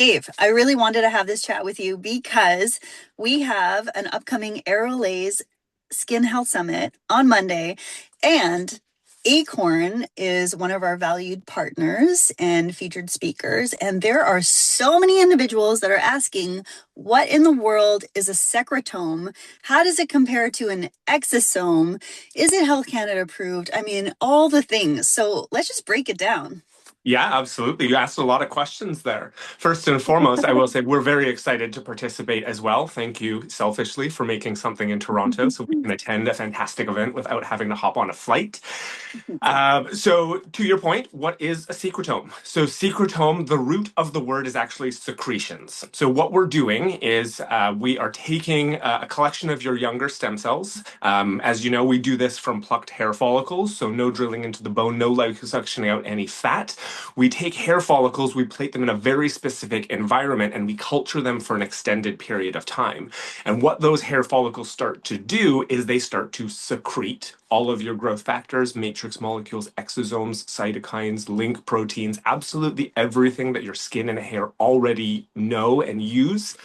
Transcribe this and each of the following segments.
Dave, I really wanted to have this chat with you because we have an upcoming Aerolase Skin Health Summit on Monday, and Acorn is one of our valued partners and featured speakers. And there are so many individuals that are asking, what in the world is a secretome? How does it compare to an exosome? Is it Health Canada approved? I mean, all the things. So let's just break it down. Yeah, absolutely. You asked a lot of questions there. First and foremost, I will say we're very excited to participate as well. Thank you, selfishly, for making something in Toronto so we can attend a fantastic event without having to hop on a flight. So, to your point, what is a secretome? So, secretome, the root of the word is actually secretions. So, what we're doing is we are taking a collection of your younger stem cells. As you know, we do this from plucked hair follicles, so no drilling into the bone, no liposuctioning out any fat. We take hair follicles, we plate them in a very specific environment, and we culture them for an extended period of time. And what those hair follicles start to do is they start to secrete all of your growth factors, matrix molecules, exosomes, cytokines, link proteins, absolutely everything that your skin and hair already know and use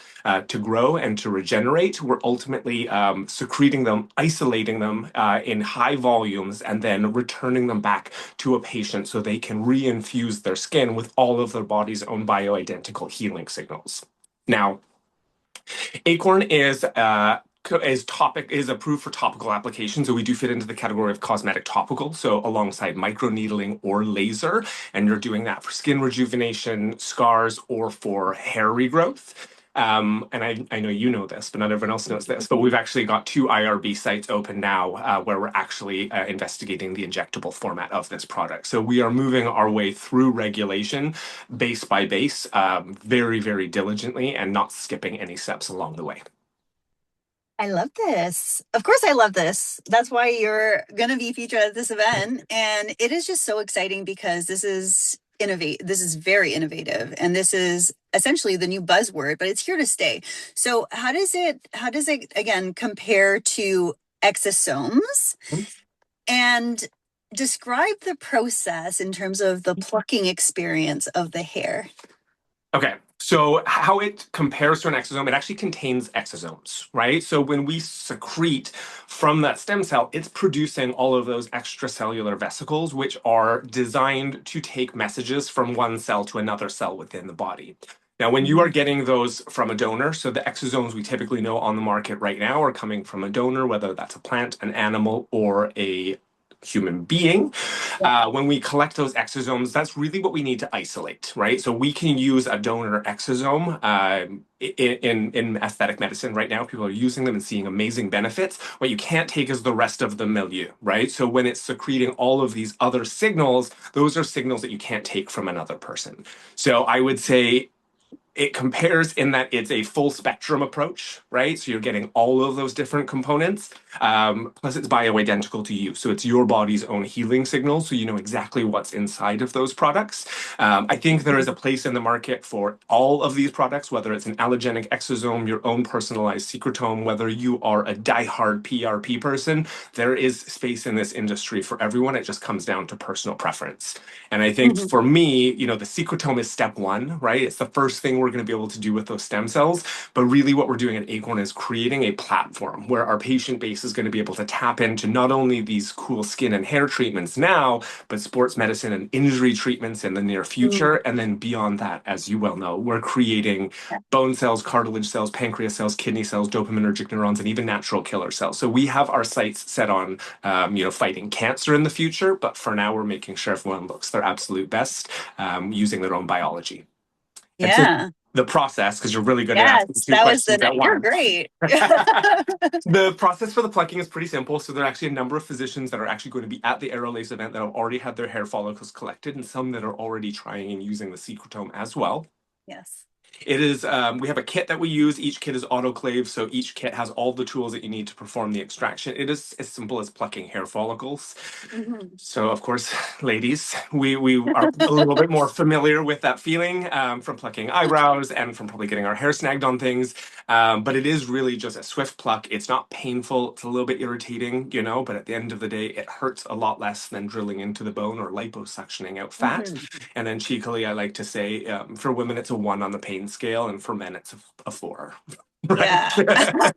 to grow and to regenerate. We're ultimately secreting them, isolating them in high volumes, and then returning them back to a patient so they can reinfuse their skin with all of their body's own bioidentical healing signals. Now, Acorn is approved for topical application, so we do fit into the category of cosmetic topical, so alongside microneedling or laser, and you're doing that for skin rejuvenation, scars, or for hair regrowth. And I know you know this, but not everyone else knows this, but we've actually got two IRB sites open now where we're actually investigating the injectable format of this product. So we are moving our way through regulation base by base very, very diligently and not skipping any steps along the way. I love this. Of course, I love this. That's why you're going to be featured at this event. And it is just so exciting because this is innovate. This is very innovative. And this is essentially the new buzzword, but it's here to stay. So how does it again compare to exosomes? And describe the process in terms of the plucking experience of the hair. Okay, so how it compares to an exosome, it actually contains exosomes, right? So when we secrete from that stem cell, it's producing all of those extracellular vesicles, which are designed to take messages from one cell to another cell within the body. Now, when you are getting those from a donor, so the exosomes we typically know on the market right now are coming from a donor, whether that's a plant, an animal, or a human being. When we collect those exosomes, that's really what we need to isolate, right? So we can use a donor exosome in aesthetic medicine right now. People are using them and seeing amazing benefits. What you can't take is the rest of the milieu, right? So when it's secreting all of these other signals, those are signals that you can't take from another person. So I would say it compares in that it's a full spectrum approach, right? So you're getting all of those different components. Plus, it's bioidentical to you. So it's your body's own healing signals. So you know exactly what's inside of those products. I think there is a place in the market for all of these products, whether it's an allogenic exosome, your own personalized secretome, whether you are a diehard PRP person, there is space in this industry for everyone. It just comes down to personal preference. And I think Mhm. for me, the secretome is step one, right? It's the first thing we're going to be able to do with those stem cells. But really, what we're doing at Acorn is creating a platform where our patient base is going to be able to tap into not only these cool skin and hair treatments now, but sports medicine and injury treatments in the near future. And then beyond that, as you well know, we're creating bone cells, cartilage cells, pancreas cells, kidney cells, dopaminergic neurons, and even natural killer cells. So we have our sights set on, fighting cancer in the future. But for now, we're making sure everyone looks their absolute best using their own biology. And so Yeah. the process, because you're really good at asking Yes, two that was questions the. at You're once. great. The process for the plucking is pretty simple. So there are actually a number of physicians that are actually going to be at the Aerolase event that have already had their hair follicles collected, and some that are already trying and using the secretome as well. Yes. It is, we have a kit that we use. Each kit is autoclave, so each kit has all the tools that you need to perform the extraction. It is as simple as plucking hair follicles. Mhm. So, of course, ladies, we are a little bit more familiar with that feeling from plucking eyebrows and from probably getting our hair snagged on things. But it is really just a swift pluck. It's not painful. It's a little bit irritating, but at the end of the day, it hurts a lot less than drilling into the bone or liposuctioning out fat. Mhm. And then cheekily, I like to say for women, it's a one on the pain grain scale, and for men, it's a 4. Right. Yeah.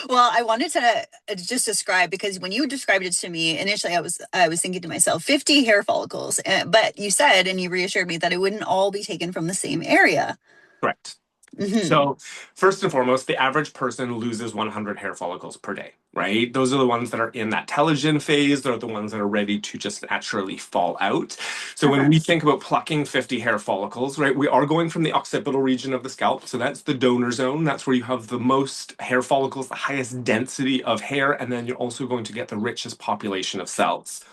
Well, I wanted to just describe, because when you described it to me initially, I was thinking to myself 50 hair follicles, but you said, and you reassured me, that it wouldn't all be taken from the same area. Correct. Hmm. So, first and foremost, the average person loses 100 hair follicles per day, right? Those are the ones that are in that telogen phase. They're the ones that are ready to just naturally fall out. So, when Uh-huh. we think about plucking 50 hair follicles, right, we are going from the occipital region of the scalp. So, that's the donor zone. That's where you have the most hair follicles, the highest density of hair, and then you're also going to get the richest population of cells.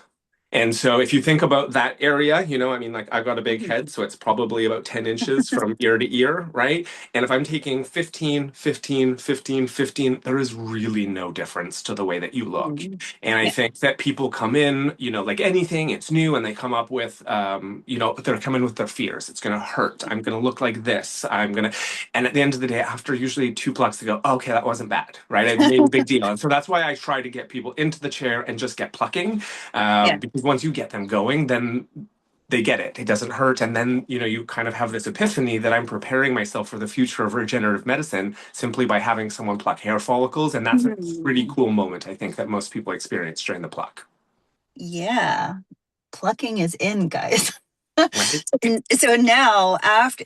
And so if you think about that area, I mean, like I've got a big Mhm. head, so it's probably about 10 inches from ear to ear, right? And if I'm taking 15, 15, 15, 15, there is really no difference to the way that you look. Mhm. And I Yeah. think that people come in, like anything, it's new, and they come up with, they're coming with their fears. It's going to hurt. I'm going to look like this. And at the end of the day, after usually 2 plucks, they go, "Oh, okay, that wasn't bad, right? I made a big deal." And so that's why I try to get people into the chair and just get plucking, Yeah. because once you get them going, then they get it. It doesn't hurt. And then, you kind of have this epiphany that I'm preparing myself for the future of regenerative medicine simply by having someone pluck hair follicles. And that's a pretty Mhm. cool moment, I think, that most people experience during the pluck. Yeah. Plucking is in, guys. Right? So now, after,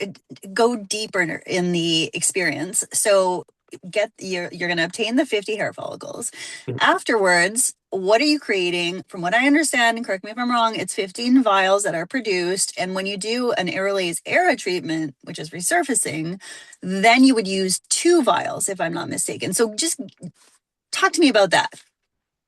go deeper in the experience. So you're going to obtain the 50 hair follicles. Afterwards, what are you creating? From what I understand, and correct me if I'm wrong, it's 15 vials that are produced. And when you do an Aerolase era treatment, which is resurfacing, then you would use 2 vials, if I'm not mistaken. So just talk to me about that.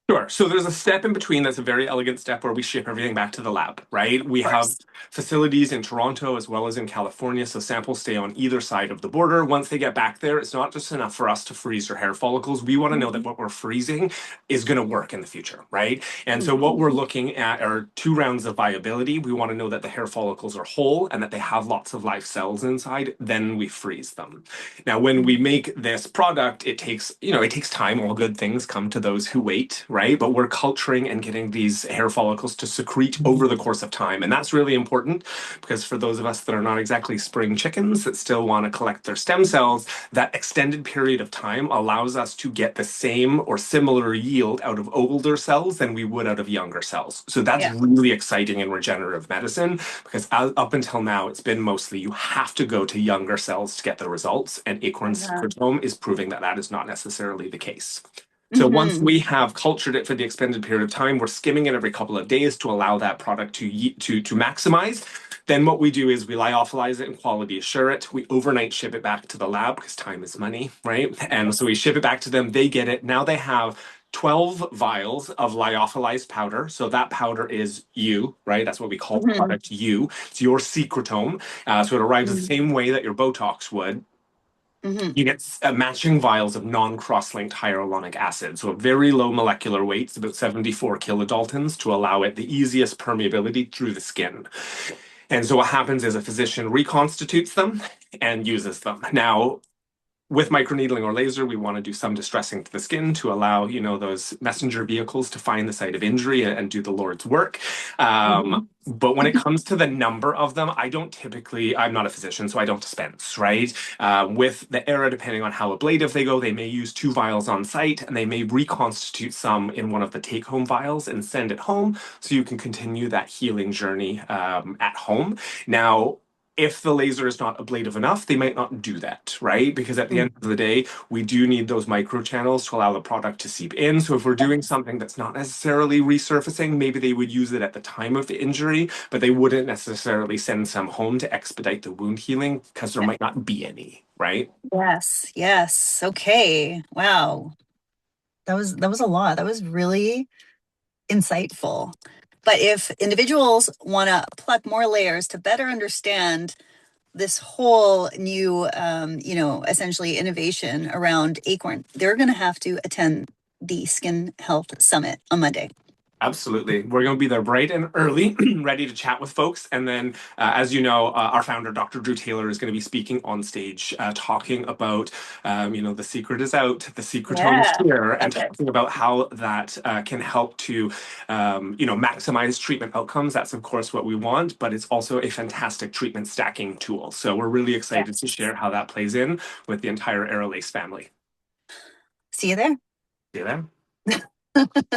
Sure. So there's a step in between that's a very elegant step where we ship everything back to the lab, right? We Of have course. facilities in Toronto as well as in California, so samples stay on either side of the border. Once they get back there, it's not just enough for us to freeze your hair follicles. We want to know that what we're freezing is going to work in the future, right? And so what we're looking at are 2 rounds of viability. We want to know that the hair follicles are whole and that they have lots of live cells inside. Then we freeze them. Now, when we make this product, it takes time. All good things come to those who wait, right? But we're culturing and getting these hair follicles to secrete over the course of time. And that's really important because for those of us that are not exactly spring chickens that still want to collect their stem cells, that extended period of time allows us to get the same or similar yield out of older cells than we would out of younger cells. So that's Yeah. really exciting in regenerative medicine because up until now, it's been mostly you have to go to younger cells to get the results. And Acorn Uh-huh. Secretome is proving that that is not necessarily the case. So once Hmm. we have cultured it for the extended period of time, we're skimming it every couple of days to allow that product to maximize. Then what we do is we lyophilize it and quality assure it. We overnight ship it back to the lab because time is money, right? And so we ship it back to them. They get it. Now they have 12 vials of lyophilized powder. So that powder is you, right? That's what we call Hmm. product you. It's your secretome. So it arrives the same way that your Botox would. Hmm. You get matching vials of non-cross-linked hyaluronic acid, so a very low molecular weight, it's about 74 kilodaltons, to allow it the easiest permeability through the skin. And so what happens is a physician reconstitutes them and uses them. Now, with microneedling or laser, we want to do some distressing to the skin to allow, those messenger vehicles to find the site of injury and do the Lord's work. Hmm. But when it comes to the number of them, I'm not a physician, so I don't dispense, right? With the era, depending on how ablative they go, they may use 2 vials on site and they may reconstitute some in one of the take home vials and send it home so you can continue that healing journey at home. Now, if the laser is not ablative enough, they might not do that, right? Because at the end of the day, we do need those microchannels to allow the product to seep in. So if we're doing something that's not necessarily resurfacing, maybe they would use it at the time of the injury, but they wouldn't necessarily send some home to expedite the wound healing because there might not be any, right? Yes, yes. Okay. Wow. That was a lot. That was really insightful. But if individuals want to pluck more layers to better understand this whole new, essentially innovation around Acorn, they're going to have to attend the Skin Health Summit on Monday. Absolutely. We're going to be there bright and early, ready to chat with folks. And then, as you know, our founder, Dr. Drew Taylor, is going to be speaking on stage, talking about, the secret is out, the secretomes Yeah, here, and love it. talking about how that can help to, maximize treatment outcomes. That's, of course, what we want, but it's also a fantastic treatment stacking tool. So we're really excited to Yes. share how that plays in with the entire Aerolase family. See you there. See you there.